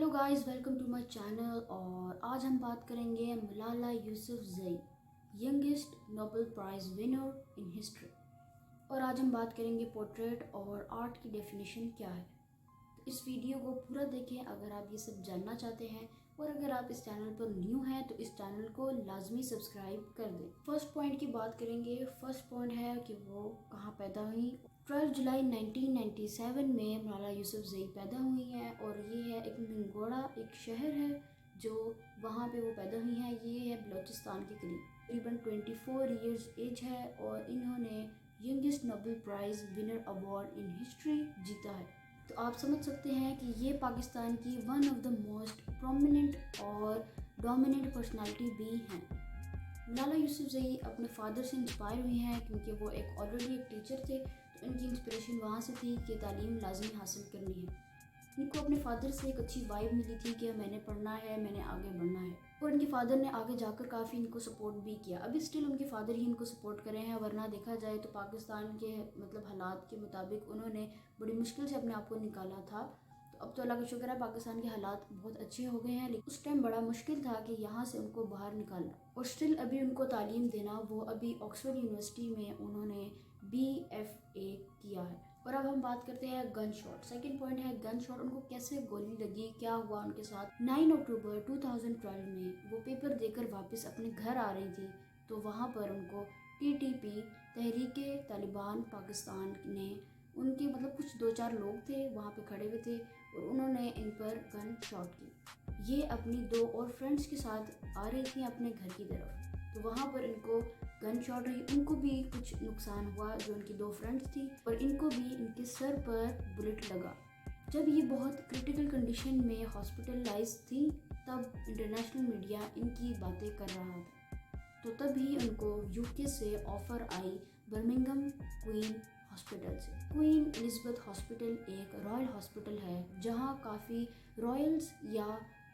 Hello guys, welcome to my channel. और आज हम बात करेंगे Malala Yousafzai, youngest Nobel prize winner in history. और आज हम बात करेंगे पोर्ट्रेट और आर्ट की डेफिनेशन क्या है। तो इस वीडियो को पूरा देखें अगर आप ये सब जानना चाहते हैं, और अगर आप इस चैनल पर न्यू हैं तो इस चैनल को लाजमी सब्सक्राइब कर दें। फर्स्ट पॉइंट की बात करेंगे। फर्स्ट पॉइंट है कि वो कहाँ पैदा हुई। 12 जुलाई 1997 में मलाला यूसुफजई पैदा हुई हैं और ये है एक मिंगोड़ा, एक शहर है जो वहाँ पे वो पैदा हुई हैं। ये है बलूचिस्तान के करीब। तकरीबन 24 इयर्स एज है और इन्होंने youngest Nobel prize winner award in history जीता है। तो आप समझ सकते हैं कि ये पाकिस्तान की one of the most prominent और डोमिनेंट पर्सनालिटी भी हैं। मलाला यूसुफजई अपने फादर से इंस्पायर हुई हैं क्योंकि वो ऑलरेडी एक टीचर थे, तो इनकी इंस्पिरेशन वहाँ से थी कि तालीम लाजमी हासिल करनी है। इनको अपने फादर से एक अच्छी वाइब मिली थी कि मैंने पढ़ना है, मैंने आगे बढ़ना है। और इनके फादर ने आगे जाकर काफ़ी इनको सपोर्ट भी किया। अभी स्टिल उनके फादर ही इनको सपोर्ट करे हैं, वरना देखा जाए तो पाकिस्तान के हालात के मुताबिक उन्होंने बड़ी मुश्किल से अपने आप को निकाला था। तो अब तो अल्लाह का शुक्र है, पाकिस्तान के हालात बहुत अच्छे हो गए हैं, लेकिन उस टाइम बड़ा मुश्किल था कि यहाँ से उनको बाहर निकालना। और स्टिल अभी उनको तालीम देना, वो अभी ऑक्सफोर्ड यूनिवर्सिटी में उन्होंने BFA किया है। और अब हम बात करते हैं गन शॉट। सेकेंड पॉइंट है गन शॉट। उनको कैसे गोली लगी, क्या हुआ उनके साथ। 9 अक्टूबर 2012 में वो पेपर देकर वापस अपने घर आ रही थी, तो वहाँ पर उनको TTP तहरीके तालिबान पाकिस्तान ने उनके कुछ 2-4 लोग थे वहाँ पे खड़े हुए थे और उन्होंने इन पर गन शॉट की। ये अपनी 2 और फ्रेंड्स के साथ आ रही थी अपने घर की तरफ, तो वहाँ पर इनको गन शॉट हुई। उनको भी कुछ नुकसान हुआ, जो उनकी 2 फ्रेंड्स थी, और इनको भी इनके सर पर बुलेट लगा। जब ये बहुत क्रिटिकल कंडीशन में हॉस्पिटलाइज थी, तब इंटरनेशनल मीडिया इनकी बातें कर रहा था। तो तभी उनको UK से ऑफर आई बर्मिंघम क्वीन हॉस्पिटल से। क्वीन एलिजाबेथ हॉस्पिटल एक रॉयल हॉस्पिटल है जहाँ काफ़ी रॉयल्स या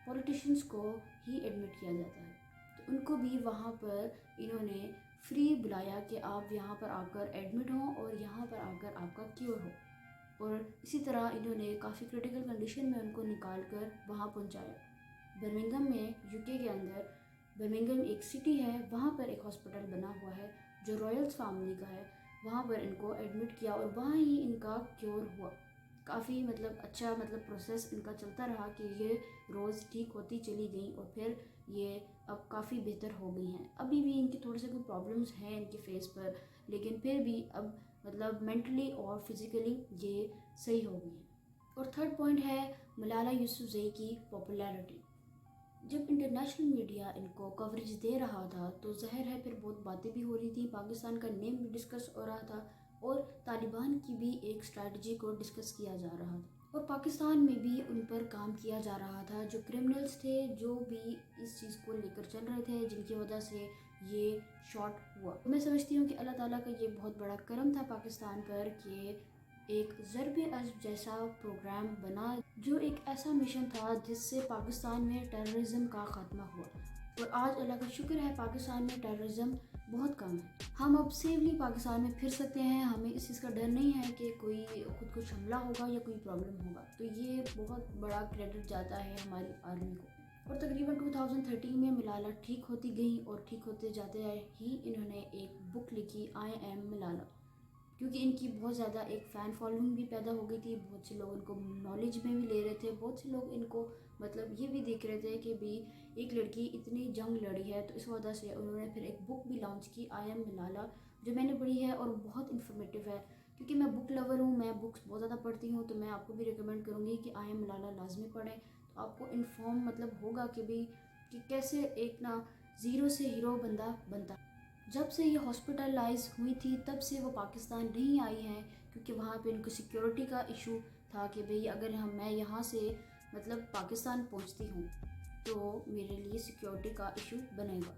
पॉलिटिशियंस को ही एडमिट किया जाता है। तो उनको भी वहाँ पर इन्होंने फ्री बुलाया कि आप यहाँ पर आकर एडमिट हों और यहाँ पर आकर आपका क्योर हो। और इसी तरह इन्होंने काफ़ी क्रिटिकल कंडीशन में उनको निकाल कर वहाँ पहुँचाया। बर्मिंघम में UK के अंदर बर्मिंघम एक सिटी है, वहाँ पर एक हॉस्पिटल बना हुआ है जो रॉयल्स फैमिली का है। वहाँ पर इनको एडमिट किया और वहाँ ही इनका क्योर हुआ। काफ़ी अच्छा प्रोसेस इनका चलता रहा कि ये रोज़ ठीक होती चली गई और फिर ये अब काफ़ी बेहतर हो गई हैं। अभी भी इनकी थोड़े से कुछ प्रॉब्लम्स हैं इनके फेस पर, लेकिन फिर भी अब मेंटली और फिज़िकली ये सही हो गई हैं। और थर्ड पॉइंट है मलाला यूसुफजई की पॉपुलैरिटी। जब इंटरनेशनल मीडिया इनको कवरेज दे रहा था तो ज़ाहिर है फिर बहुत बातें भी हो रही थी, पाकिस्तान का नेम भी डिस्कस हो रहा था और तालिबान की भी एक स्ट्रैटेजी को डिस्कस किया जा रहा था। और पाकिस्तान में भी उन पर काम किया जा रहा था, जो क्रिमिनल्स थे, जो भी इस चीज़ को लेकर चल रहे थे, जिनकी वजह से ये शॉट हुआ। मैं समझती हूँ कि अल्लाह ताला का ये बहुत बड़ा करम था पाकिस्तान पर कि एक ज़रब-ए-अज़ब जैसा प्रोग्राम बना, जो एक ऐसा मिशन था जिससे पाकिस्तान में टेररिज्म का खात्मा हुआ। और आज अल्लाह का शुक्र है, पाकिस्तान में टेररिज्म बहुत कम है। हम अब सेफली पाकिस्तान में फिर सकते हैं। हमें इस चीज़ का डर नहीं है कि कोई खुद कुछ हमला होगा या कोई प्रॉब्लम होगा। तो ये बहुत बड़ा क्रेडिट जाता है हमारी आर्मी को। और तकरीबन 2013 में मलाला ठीक होती गई और ठीक होते जाते ही इन्होंने एक बुक लिखी, I Am मलाला, क्योंकि इनकी बहुत ज़्यादा एक फ़ैन फॉलोइंग भी पैदा हो गई थी। बहुत से लोग इनको नॉलेज में भी ले रहे थे, बहुत से लोग इनको ये भी देख रहे थे कि भी एक लड़की इतनी जंग लड़ी है, तो इस वजह से उन्होंने फिर एक बुक भी लॉन्च की, I Am मलाला, जो मैंने पढ़ी है और बहुत इन्फॉर्मेटिव है। क्योंकि मैं बुक लवर हूँ, मैं बुक्स बहुत ज़्यादा पढ़ती हूँ, तो मैं आपको भी रिकमेंड करूँगी कि I Am मलाला लाजमी पढ़ें। तो आपको इन्फॉर्म होगा कि कैसे एक ज़ीरो से हीरो बंदा बनता। जब से ये हॉस्पिटलाइज हुई थी तब से वो पाकिस्तान नहीं आई हैं, क्योंकि वहाँ पे इनको सिक्योरिटी का इशू था कि भाई अगर मैं यहाँ से पाकिस्तान पहुँचती हूँ तो मेरे लिए सिक्योरिटी का इशू बनेगा।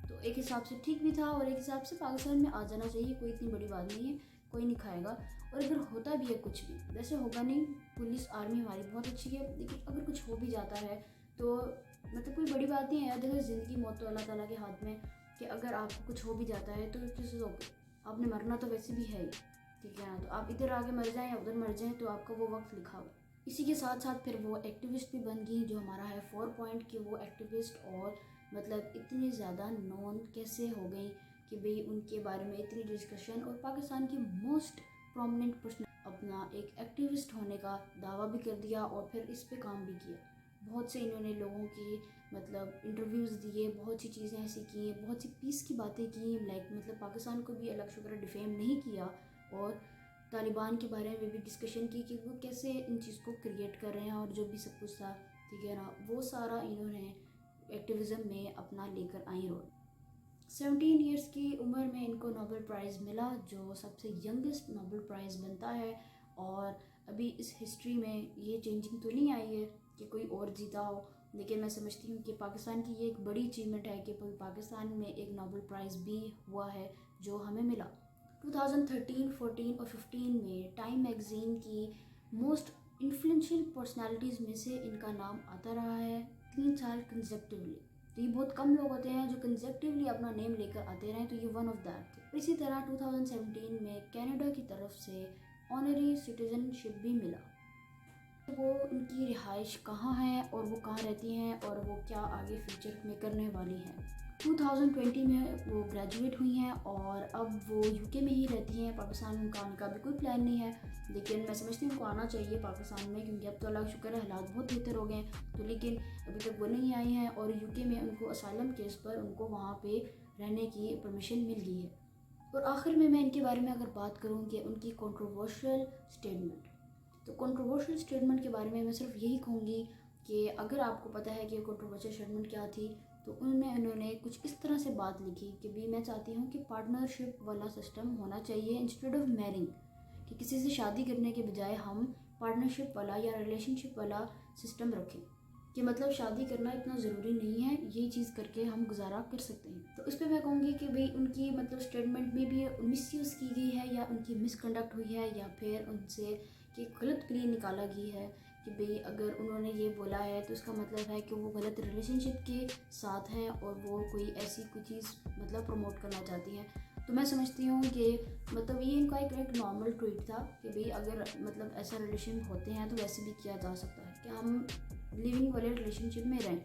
तो एक हिसाब से ठीक भी था और एक हिसाब से पाकिस्तान में आ जाना चाहिए, कोई इतनी बड़ी बात नहीं है, कोई नहीं खाएगा। और अगर होता भी है कुछ भी, वैसे होगा नहीं, पुलिस आर्मी हमारी बहुत अच्छी है, लेकिन अगर कुछ हो भी जाता है तो कोई बड़ी बात नहीं है यार। देखो, ज़िंदगी मौत तो अल्लाह ताला के हाथ में, कि अगर आपको कुछ हो भी जाता है तो किसी हो, आपने मरना तो वैसे भी है ही, ठीक है ना। तो आप इधर आगे मर जाएं या उधर मर जाएं, तो आपका वो वक्त लिखा हुआ। इसी के साथ साथ फिर वो एक्टिविस्ट भी बन गई, जो हमारा है 4 पॉइंट कि वो एक्टिविस्ट और मतलब इतनी ज़्यादा नॉन कैसे हो गई कि भाई उनके बारे में इतनी डिस्कशन, और पाकिस्तान की मोस्ट प्रोमिनेंट पर्सन अपना एक एक्टिविस्ट होने का दावा भी कर दिया और फिर इस पे काम भी किया। बहुत से इन्होंने लोगों की मतलब इंटरव्यूज़ दिए, बहुत सी चीज़ें ऐसी की, बहुत सी पीस की बातें की, लाइक मतलब पाकिस्तान को भी अलग शुक्र डिफेम नहीं किया, और तालिबान के बारे में भी डिस्कशन की कि वो कैसे इन चीज़ को क्रिएट कर रहे हैं और जो भी सब कुछ था, ठीक है ना, वो सारा इन्होंने एक्टिविज़म में अपना लेकर आई रोल। 17 ईयर्स की उम्र में इनको नोबेल प्राइज़ मिला, जो सबसे यंगेस्ट नोबेल प्राइज़ बनता है। और अभी इस हिस्ट्री में ये चेंजिंग तो नहीं आई है कि कोई और जीता हो, लेकिन मैं समझती हूँ कि पाकिस्तान की ये एक बड़ी अचीवमेंट है कि पाकिस्तान में एक नोबेल प्राइज़ भी हुआ है जो हमें मिला। 2013, 14 और 15 में टाइम मैगज़ीन की मोस्ट इन्फ्लुएंशियल पर्सनालिटीज़ में से इनका नाम आता रहा है 3 साल कंसेप्टिवली। तो ये बहुत कम लोग होते हैं जो कंसेप्टिवली अपना नेम लेकर आते रहे, तो ये वन ऑफ दैट थे। इसी तरह 2017 में कनाडा की तरफ से ऑनरी सिटीजनशिप भी मिला। वो उनकी रिहाइश कहाँ है और वो कहाँ रहती हैं और वो क्या आगे फ्यूचर में करने वाली हैं। 2020 में वो ग्रेजुएट हुई हैं और अब वो यूके में ही रहती हैं। पाकिस्तान उनका आने का भी कोई प्लान नहीं है, लेकिन मैं समझती हूँ उनको आना चाहिए पाकिस्तान में, क्योंकि अब तो अल्लाह का शुक्र है हालात बहुत बेहतर हो गए हैं। तो लेकिन अभी तक वो नहीं आई हैं और यूके में उनको असाइलम केस पर उनको वहाँ पे रहने की परमिशन मिल गई है। और आखिर में मैं इनके बारे में अगर बात करूँ कि उनकी कंट्रोवर्शियल स्टेटमेंट, तो कंट्रोवर्शियल स्टेटमेंट के बारे में मैं सिर्फ यही कहूँगी कि अगर आपको पता है कि कंट्रोवर्शियल स्टेटमेंट क्या थी, तो उनमें उन्होंने कुछ इस तरह से बात लिखी कि भी मैं चाहती हूँ कि पार्टनरशिप वाला सिस्टम होना चाहिए इंस्टेड ऑफ मैरिंग, कि किसी से शादी करने के बजाय हम पार्टनरशिप वाला या रिलेशनशिप वाला सिस्टम रखें, कि मतलब शादी करना इतना ज़रूरी नहीं है, ये चीज़ करके हम गुजारा कर सकते हैं। तो इस पर मैं कहूँगी कि भाई उनकी मतलब स्टेटमेंट में भी मिसयूज़ की गई है या उनकी मिसकंडक्ट हुई है या फिर उनसे कि गलत प्ले निकाला गया है कि भाई अगर उन्होंने ये बोला है तो उसका मतलब है कि वो गलत रिलेशनशिप के साथ हैं और वो कोई ऐसी कोई चीज़ मतलब प्रमोट करना चाहती हैं। तो मैं समझती हूँ कि मतलब ये इनका एक नॉर्मल ट्वीट था कि भाई अगर मतलब ऐसा रिलेशन होते हैं तो वैसे भी किया जा सकता है कि हम लिविंग वाले रिलेशनशिप में रहें।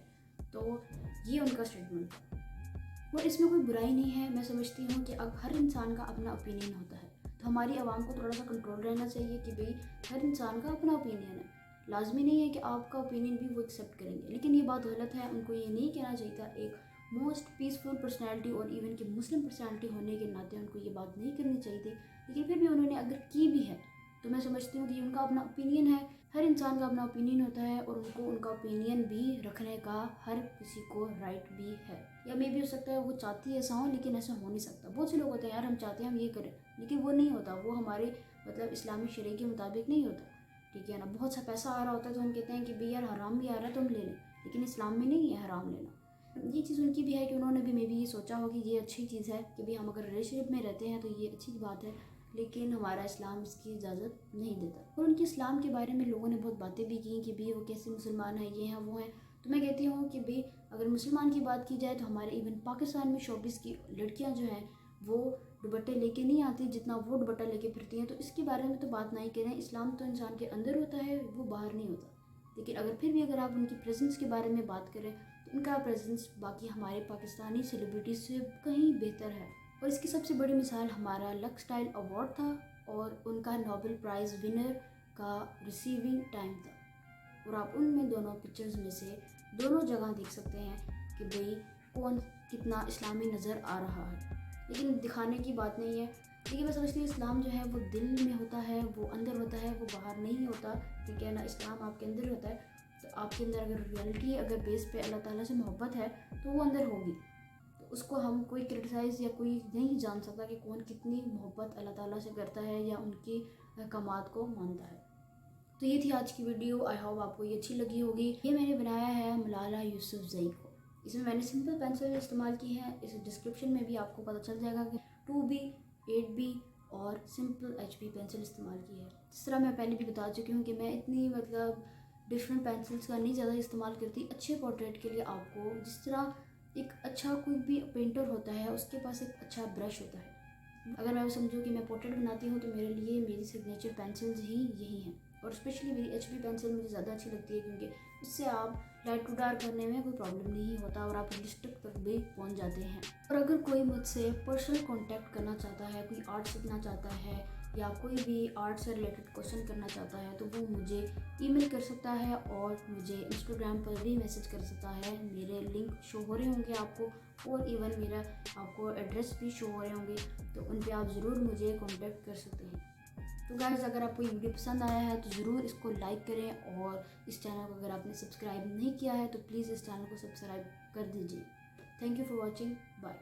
तो ये उनका स्टेटमेंट था और इसमें कोई बुराई नहीं है। मैं समझती हूँ कि अब हर इंसान का अपना ओपिनियन होता है, तो हमारी आवाम को थोड़ा सा कंट्रोल रहना चाहिए कि भाई हर इंसान का अपना ओपिनियन है, लाजमी नहीं है कि आपका ओपिनियन भी वो एक्सेप्ट करेंगे। लेकिन ये बात गलत है, उनको ये नहीं कहना चाहिए था। एक मोस्ट पीसफुल पर्सनैलिटी और इवन कि मुस्लिम पर्सनैलिटी होने के नाते उनको ये बात नहीं करनी चाहिए थी, लेकिन फिर भी उन्होंने अगर की भी है तो मैं समझती हूँ कि उनका अपना ओपिनियन है। हर इंसान का अपना ओपिनियन होता है और उनको उनका ओपिनियन भी रखने का हर किसी को राइट भी है। या मे भी हो सकता है वो चाहती है ऐसा हो, लेकिन ऐसा हो नहीं सकता। बहुत से लोग होते हैं यार हम चाहते हैं हम ये करें, लेकिन वो नहीं होता, वो हमारे मतलब इस्लामी शरीय के मुताबिक नहीं होता, ठीक है ना। बहुत सा पैसा आ रहा होता है तो हम कहते हैं कि भाई यार हराम भी आ रहा है तो हम ले लें, लेकिन इस्लाम में नहीं है हराम लेना। ये चीज़ उनकी भी है कि उन्होंने भी मे भी ये सोचा हो कि ये अच्छी चीज़ है कि भाई हम अगर रिलेशनशिप में रहते हैं तो ये अच्छी बात है, लेकिन हमारा इस्लाम इसकी इजाज़त नहीं देता। और उनके इस्लाम के बारे में लोगों ने बहुत बातें भी की कि भाई वो कैसे मुसलमान हैं, ये हैं वो हैं। तो मैं कहती हूँ कि भाई अगर मुसलमान की बात की जाए तो हमारे इवन पाकिस्तान में शोबिस की लड़कियाँ जो हैं वो दुपट्टे लेके नहीं आती जितना वो दुपट्टा लेके फिरती हैं। तो इसके बारे में तो बात नहीं करें, इस्लाम तो इंसान के अंदर होता है, वो बाहर नहीं होता। लेकिन अगर फिर भी अगर आप उनकी प्रेजेंस के बारे में बात करें तो उनका प्रेजेंस बाकी हमारे पाकिस्तानी सेलिब्रिटीज़ से कहीं बेहतर है। और इसकी सबसे बड़ी मिसाल हमारा लक स्टाइल अवार्ड था और उनका नोबेल प्राइज़ विनर का रिसीविंग टाइम था। और आप उनमें दोनों पिक्चर्स में से दोनों जगह देख सकते हैं कि भाई कौन कितना इस्लामी नज़र आ रहा है। लेकिन दिखाने की बात नहीं है, लेकिन मैं समझती हूँ इस्लाम जो है वो दिल में होता है, वो अंदर होता है, वो बाहर नहीं होता, ठीक है ना। इस्लाम आपके अंदर होता है, तो आपके अंदर अगर रियलिटी अगर बेस पे अल्लाह ताला से मोहब्बत है तो वो अंदर होगी। तो उसको हम कोई क्रिटिसाइज़ या कोई नहीं जान सकता कि कौन कितनी मोहब्बत अल्लाह ताला से करता है या उनकी अहकामात को मानता है। तो ये थी आज की वीडियो, आई होप आपको ये अच्छी लगी होगी। ये मैंने बनाया है मलाला यूसुफजई को। इसमें मैंने सिंपल पेंसिल इस्तेमाल की है, इस डिस्क्रिप्शन में भी आपको पता चल जाएगा कि 2B 8B और सिंपल HB पेंसिल इस्तेमाल की है। जिस तरह मैं पहले भी बता चुकी हूँ कि मैं इतनी मतलब डिफरेंट पेंसिल्स का नहीं ज़्यादा इस्तेमाल करती। अच्छे पोर्ट्रेट के लिए आपको जिस तरह एक अच्छा कोई भी पेंटर होता है उसके पास एक अच्छा ब्रश होता है, अगर मैं समझूँ कि मैं पोर्ट्रेट बनाती हूँ तो मेरे लिए मेरी सिग्नेचर पेंसिल्स ही यही हैं। और स्पेशली मेरी HP पेंसिल मुझे ज़्यादा अच्छी लगती है क्योंकि उससे आप लाइट टू डार्क करने में कोई प्रॉब्लम नहीं होता और आप लिपस्टिक तक भी पहुंच जाते हैं। और अगर कोई मुझसे पर्सनल कांटेक्ट करना चाहता है, कोई आर्ट सीखना चाहता है या कोई भी आर्ट से रिलेटेड क्वेश्चन करना चाहता है तो वो मुझे ईमेल कर सकता है और मुझे इंस्टाग्राम पर भी मैसेज कर सकता है। मेरे लिंक शो हो रहे होंगे आपको और इवन मेरा आपको एड्रेस भी शो हो रहे होंगे, तो उन पे आप ज़रूर मुझे कांटेक्ट कर सकते हैं। तो गाइस, अगर आपको ये वीडियो पसंद आया है तो ज़रूर इसको लाइक करें और इस चैनल को अगर आपने सब्सक्राइब नहीं किया है तो प्लीज़ इस चैनल को सब्सक्राइब कर दीजिए। Thank you for watching. Bye.